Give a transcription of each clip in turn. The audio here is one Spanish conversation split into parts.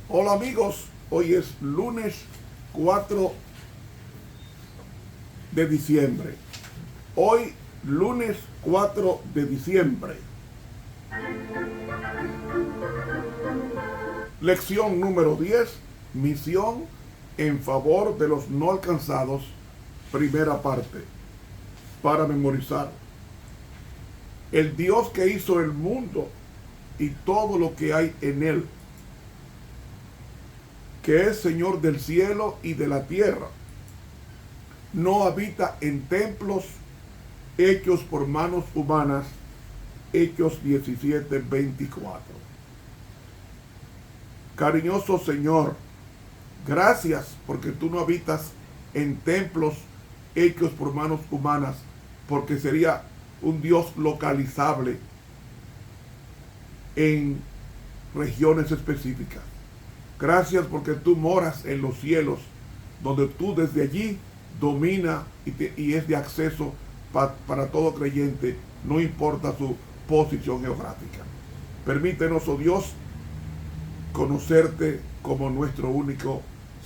Hola amigos, hoy es lunes 4 de diciembre. Hoy lunes 4 de diciembre. Lección número 10, misión en favor de los no alcanzados, primera parte, para memorizar. El Dios que hizo el mundo y todo lo que hay en él, que es Señor del cielo y de la tierra, no habita en templos hechos por manos humanas. Hechos 17:24. Cariñoso Señor, gracias porque tú no habitas en templos hechos por manos humanas, porque sería un Dios localizable en regiones específicas. Gracias porque tú moras en los cielos, donde tú desde allí domina y es de acceso para todo creyente, no importa su posición geográfica. Permítenos, oh Dios, conocerte como nuestro único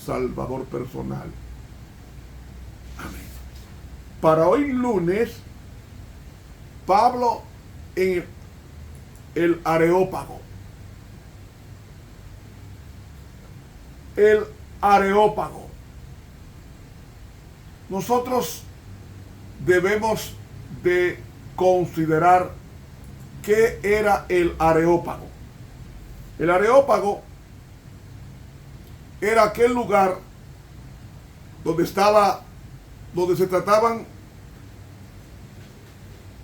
Salvador personal. Amén. Para hoy lunes, Pablo en el Areópago. El Areópago. Nosotros debemos de considerar qué era el Areópago. El Areópago era aquel lugar donde se trataban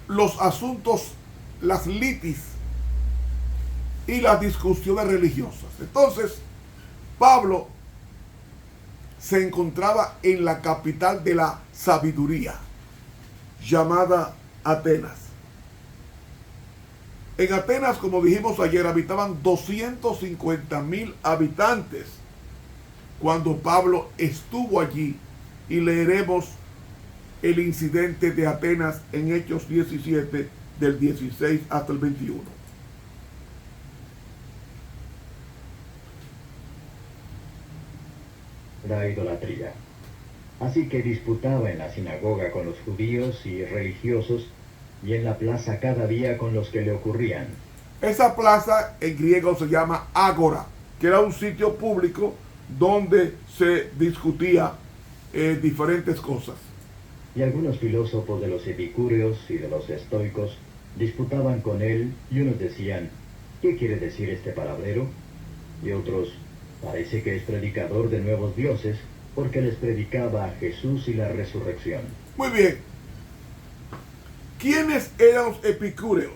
los asuntos, las litis y las discusiones religiosas. Entonces, Pablo se encontraba en la capital de la sabiduría, llamada Atenas. En Atenas, como dijimos ayer, habitaban 250,000 habitantes cuando Pablo estuvo allí, y leeremos el incidente de Atenas en Hechos 17, del 16 hasta el 21. La idolatría. Así que disputaba en la sinagoga con los judíos y religiosos, y en la plaza cada día con los que le ocurrían. Esa plaza en griego se llama Ágora, que era un sitio público donde se discutía diferentes cosas. Y algunos filósofos de los epicúreos y de los estoicos disputaban con él, y unos decían: ¿qué quiere decir este palabrero? Y otros: parece que es predicador de nuevos dioses, porque les predicaba a Jesús y la resurrección. Muy bien. ¿Quiénes eran los epicúreos?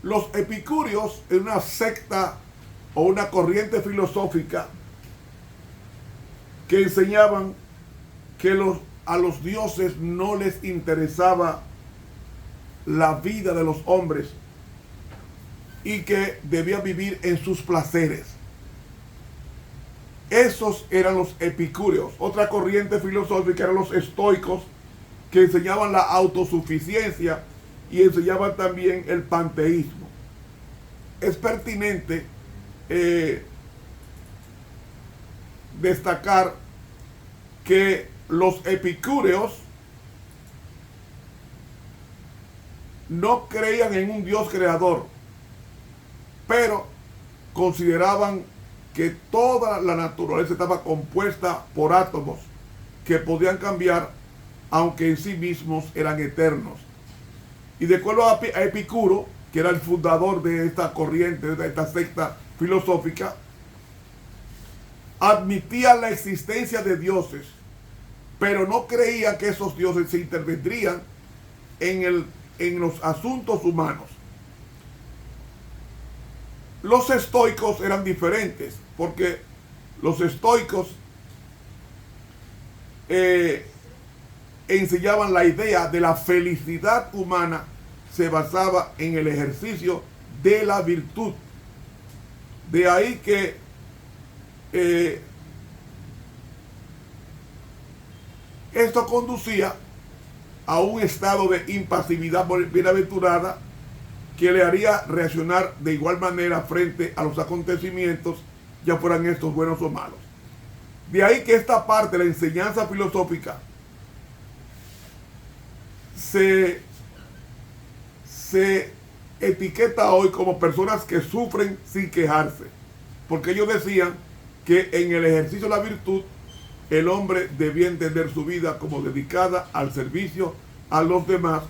Los epicúreos eran una secta o una corriente filosófica que enseñaban que a los dioses no les interesaba la vida de los hombres y que debían vivir en sus placeres. Esos eran los epicúreos. Otra corriente filosófica eran los estoicos, que enseñaban la autosuficiencia y enseñaban también el panteísmo. Es pertinente destacar que los epicúreos no creían en un Dios creador, pero consideraban que toda la naturaleza estaba compuesta por átomos que podían cambiar, aunque en sí mismos eran eternos. Y de acuerdo a Epicuro, que era el fundador de esta corriente, de esta secta filosófica, admitía la existencia de dioses, pero no creía que esos dioses se intervendrían en los asuntos humanos. Los estoicos eran diferentes, porque los estoicos enseñaban la idea de la felicidad humana, se basaba en el ejercicio de la virtud. De ahí que esto conducía a un estado de impasividad bienaventurada que le haría reaccionar de igual manera frente a los acontecimientos, ya fueran estos buenos o malos. De ahí que esta parte de la enseñanza filosófica se etiqueta hoy como personas que sufren sin quejarse, porque ellos decían que en el ejercicio de la virtud el hombre debía entender su vida como dedicada al servicio a los demás,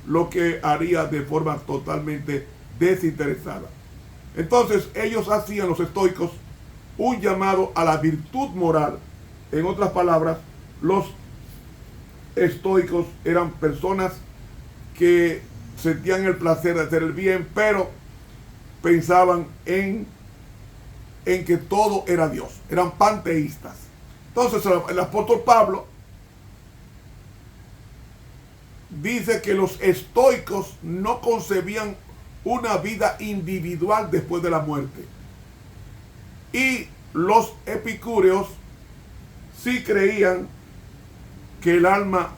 lo que haría de forma totalmente desinteresada. Entonces ellos hacían, los estoicos, un llamado a la virtud moral. En otras palabras, los estoicos eran personas que sentían el placer de hacer el bien, pero pensaban en que todo era Dios, eran panteístas. Entonces el apóstol Pablo dice que los estoicos no concebían una vida individual después de la muerte, y los epicúreos sí creían que el alma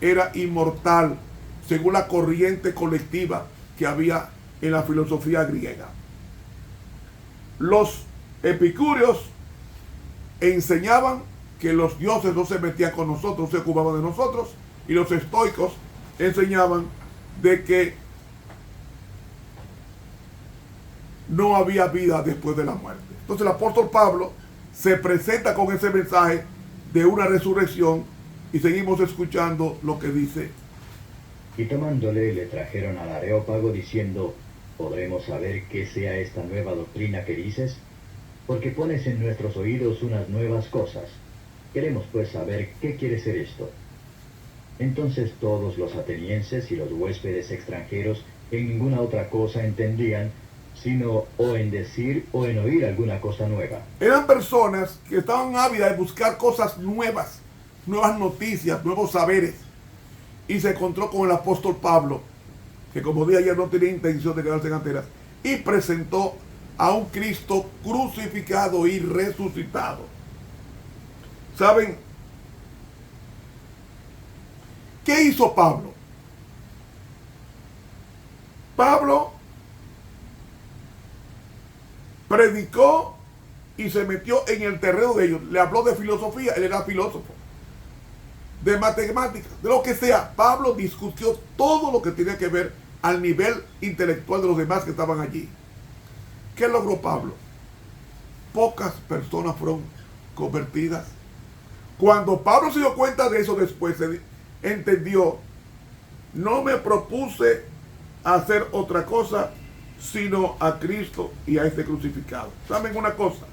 era inmortal, según la corriente colectiva que había en la filosofía griega. Los epicúreos enseñaban que los dioses no se metían con nosotros, no se ocupaban de nosotros, y los estoicos enseñaban de que no había vida después de la muerte. Entonces el apóstol Pablo se presenta con ese mensaje de una resurrección, y seguimos escuchando lo que dice. Y tomándole le trajeron al Areópago diciendo, ¿podremos saber qué sea esta nueva doctrina que dices? Porque pones en nuestros oídos unas nuevas cosas. Queremos pues saber qué quiere ser esto. Entonces todos los atenienses y los huéspedes extranjeros en ninguna otra cosa entendían, sino o en decir o en oír alguna cosa nueva. Eran personas que estaban ávidas de buscar cosas nuevas, nuevas noticias, nuevos saberes. Y se encontró con el apóstol Pablo, que como dije ayer no tenía intención de quedarse en Atenas, y presentó a un Cristo crucificado y resucitado. ¿Saben qué hizo Pablo? Pablo predicó y se metió en el terreno de ellos. Le habló de filosofía, él era filósofo, de matemáticas, de lo que sea. Pablo discutió todo lo que tenía que ver al nivel intelectual de los demás que estaban allí. ¿Qué logró Pablo? Pocas personas fueron convertidas. Cuando Pablo se dio cuenta de eso después, entendió, no me propuse hacer otra cosa sino a Cristo y a este crucificado. ¿Saben una cosa?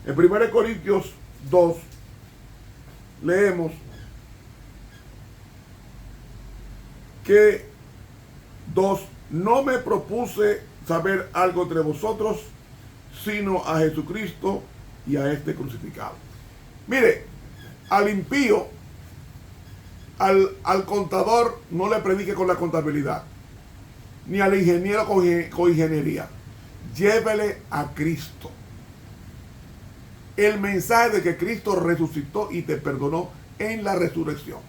En 1 Corintios 2 leemos que no me propuse saber algo entre vosotros sino a Jesucristo y a este crucificado. Mire, al impío, al contador no le predique con la contabilidad, ni al ingeniero con ingeniería. Llévele a Cristo. El mensaje de que Cristo resucitó y te perdonó en la resurrección.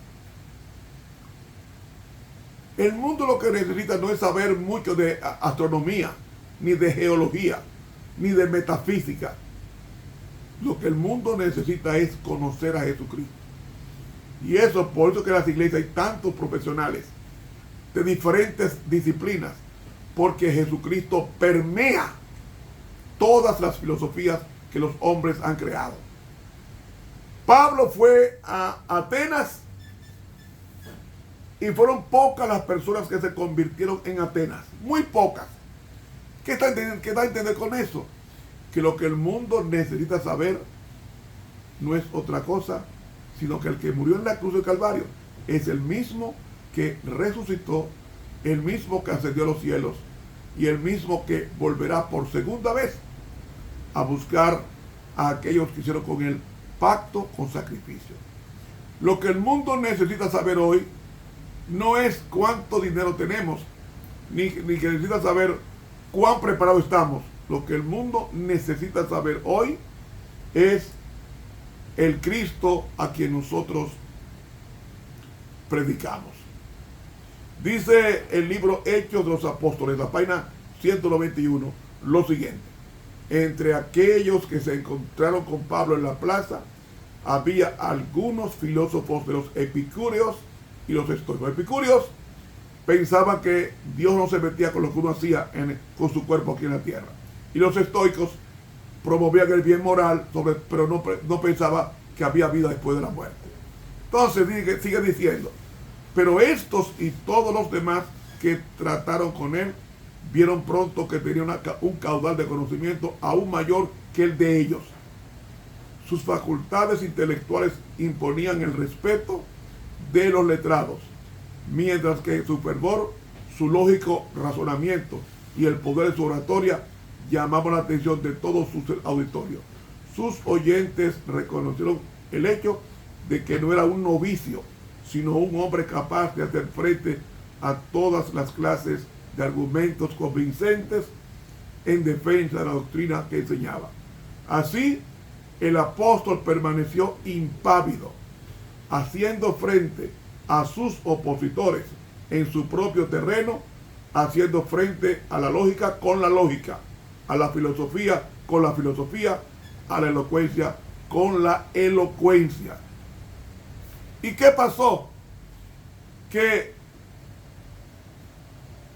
El mundo lo que necesita no es saber mucho de astronomía, ni de geología, ni de metafísica. Lo que el mundo necesita es conocer a Jesucristo. Y eso, por eso que en las iglesias hay tantos profesionales de diferentes disciplinas, porque Jesucristo permea todas las filosofías que los hombres han creado. Pablo fue a Atenas y fueron pocas las personas que se convirtieron en Atenas, muy pocas. ¿Qué da a entender con eso? Que lo que el mundo necesita saber no es otra cosa, sino que el que murió en la cruz del Calvario es el mismo que resucitó, el mismo que ascendió a los cielos y el mismo que volverá por segunda vez a buscar a aquellos que hicieron con él pacto con sacrificio. Lo que el mundo necesita saber hoy no es cuánto dinero tenemos, ni que necesita saber cuán preparados estamos. Lo que el mundo necesita saber hoy es el Cristo a quien nosotros predicamos. Dice el libro Hechos de los Apóstoles, la página 191, lo siguiente. Entre aquellos que se encontraron con Pablo en la plaza, había algunos filósofos de los epicúreos y los estoicos. Los epicúreos pensaban que Dios no se metía con lo que uno hacía con su cuerpo aquí en la tierra. Y los estoicos promovían el bien moral, pero no pensaba que había vida después de la muerte. Entonces sigue diciendo, pero estos y todos los demás que trataron con él, vieron pronto que tenía un caudal de conocimiento aún mayor que el de ellos. Sus facultades intelectuales imponían el respeto de los letrados, mientras que su fervor, su lógico razonamiento y el poder de su oratoria llamaban la atención de todos sus auditorios. Sus oyentes reconocieron el hecho de que no era un novicio, sino un hombre capaz de hacer frente a todas las clases de argumentos convincentes en defensa de la doctrina que enseñaba. Así, el apóstol permaneció impávido, haciendo frente a sus opositores en su propio terreno, haciendo frente a la lógica con la lógica, a la filosofía con la filosofía, a la elocuencia con la elocuencia. ¿Y qué pasó? Que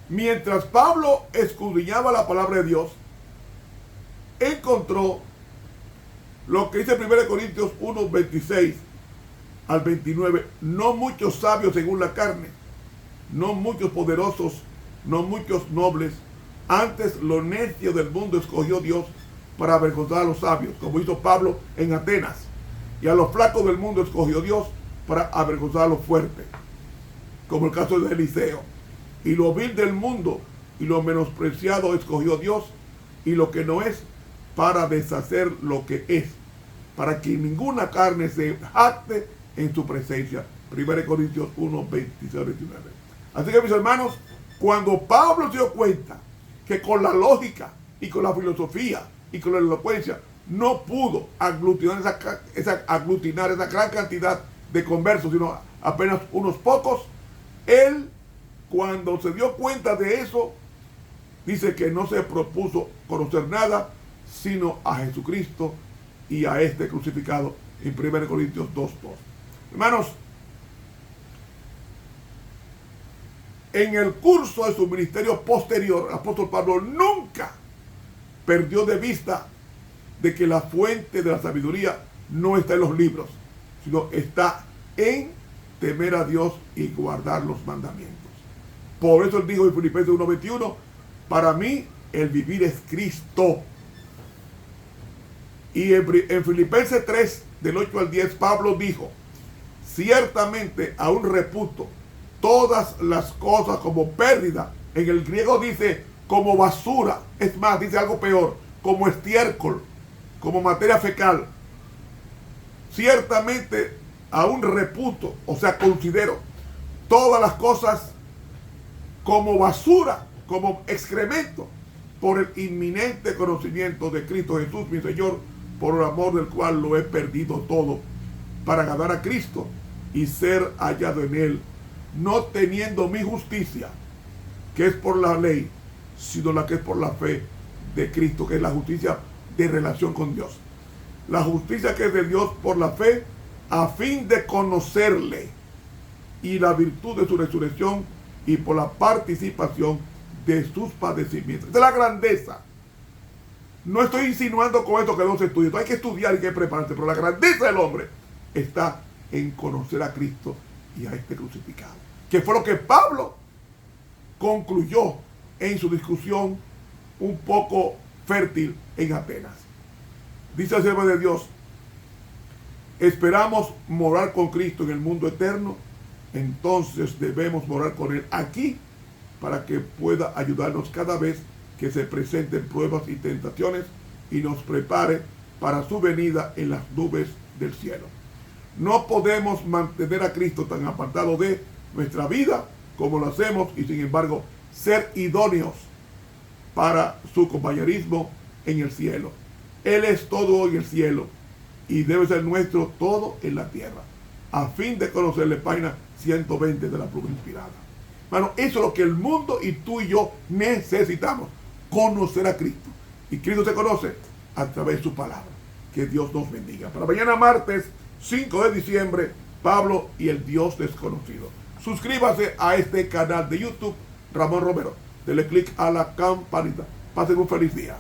mientras Pablo escudriñaba la palabra de Dios, encontró lo que dice 1 Corintios 1, 26 al 29, no muchos sabios según la carne, no muchos poderosos, no muchos nobles, antes lo necio del mundo escogió Dios para avergonzar a los sabios, como hizo Pablo en Atenas, y a los flacos del mundo escogió Dios para avergonzar a los fuertes, como el caso de Eliseo. Y lo vil del mundo y lo menospreciado escogió Dios, y lo que no es, para deshacer lo que es, para que ninguna carne se jacte en su presencia. 1 Corintios 1, 26, 29. Así que, mis hermanos, cuando Pablo se dio cuenta que con la lógica y con la filosofía y con la elocuencia no pudo aglutinar esa gran cantidad de conversos, sino apenas unos pocos, él, cuando se dio cuenta de eso, dice que no se propuso conocer nada sino a Jesucristo y a este crucificado, en 1 Corintios 2:2. Hermanos, en el curso de su ministerio posterior, el apóstol Pablo nunca perdió de vista de que la fuente de la sabiduría no está en los libros, sino está en temer a Dios y guardar los mandamientos. Por eso él dijo en Filipenses 1:21, para mí el vivir es Cristo. Y en Filipenses 3, del 8 al 10, Pablo dijo, ciertamente aún reputo todas las cosas como pérdida. En el griego dice como basura, es más, dice algo peor, como estiércol, como materia fecal. Ciertamente aún reputo, o sea, considero todas las cosas como basura, como excremento, por el inminente conocimiento de Cristo Jesús, mi Señor, por el amor del cual lo he perdido todo, para ganar a Cristo y ser hallado en Él, no teniendo mi justicia, que es por la ley, sino la que es por la fe de Cristo, que es la justicia de relación con Dios. La justicia que es de Dios por la fe, a fin de conocerle y la virtud de su resurrección y por la participación de sus padecimientos. Esa es la grandeza. No estoy insinuando con esto que no se estudie. Hay que estudiar y hay que prepararse, pero la grandeza del hombre está en conocer a Cristo y a este crucificado, que fue lo que Pablo concluyó en su discusión un poco fértil en Atenas. Dice el siervo de Dios, esperamos morar con Cristo en el mundo eterno, entonces debemos morar con Él aquí para que pueda ayudarnos cada vez que se presenten pruebas y tentaciones y nos prepare para su venida en las nubes del cielo. No podemos mantener a Cristo tan apartado de nuestra vida como lo hacemos y sin embargo ser idóneos para su compañerismo en el cielo. Él es todo en el cielo y debe ser nuestro todo en la tierra, a fin de conocerle. Página 120 de la pluma inspirada. Hermano, eso es lo que el mundo y tú y yo necesitamos. Conocer a Cristo. Y Cristo se conoce a través de su palabra. Que Dios nos bendiga. Para mañana martes 5 de diciembre, Pablo y el Dios desconocido. Suscríbase a este canal de YouTube, Ramón Romero. Dele click a la campanita. Pasen un feliz día.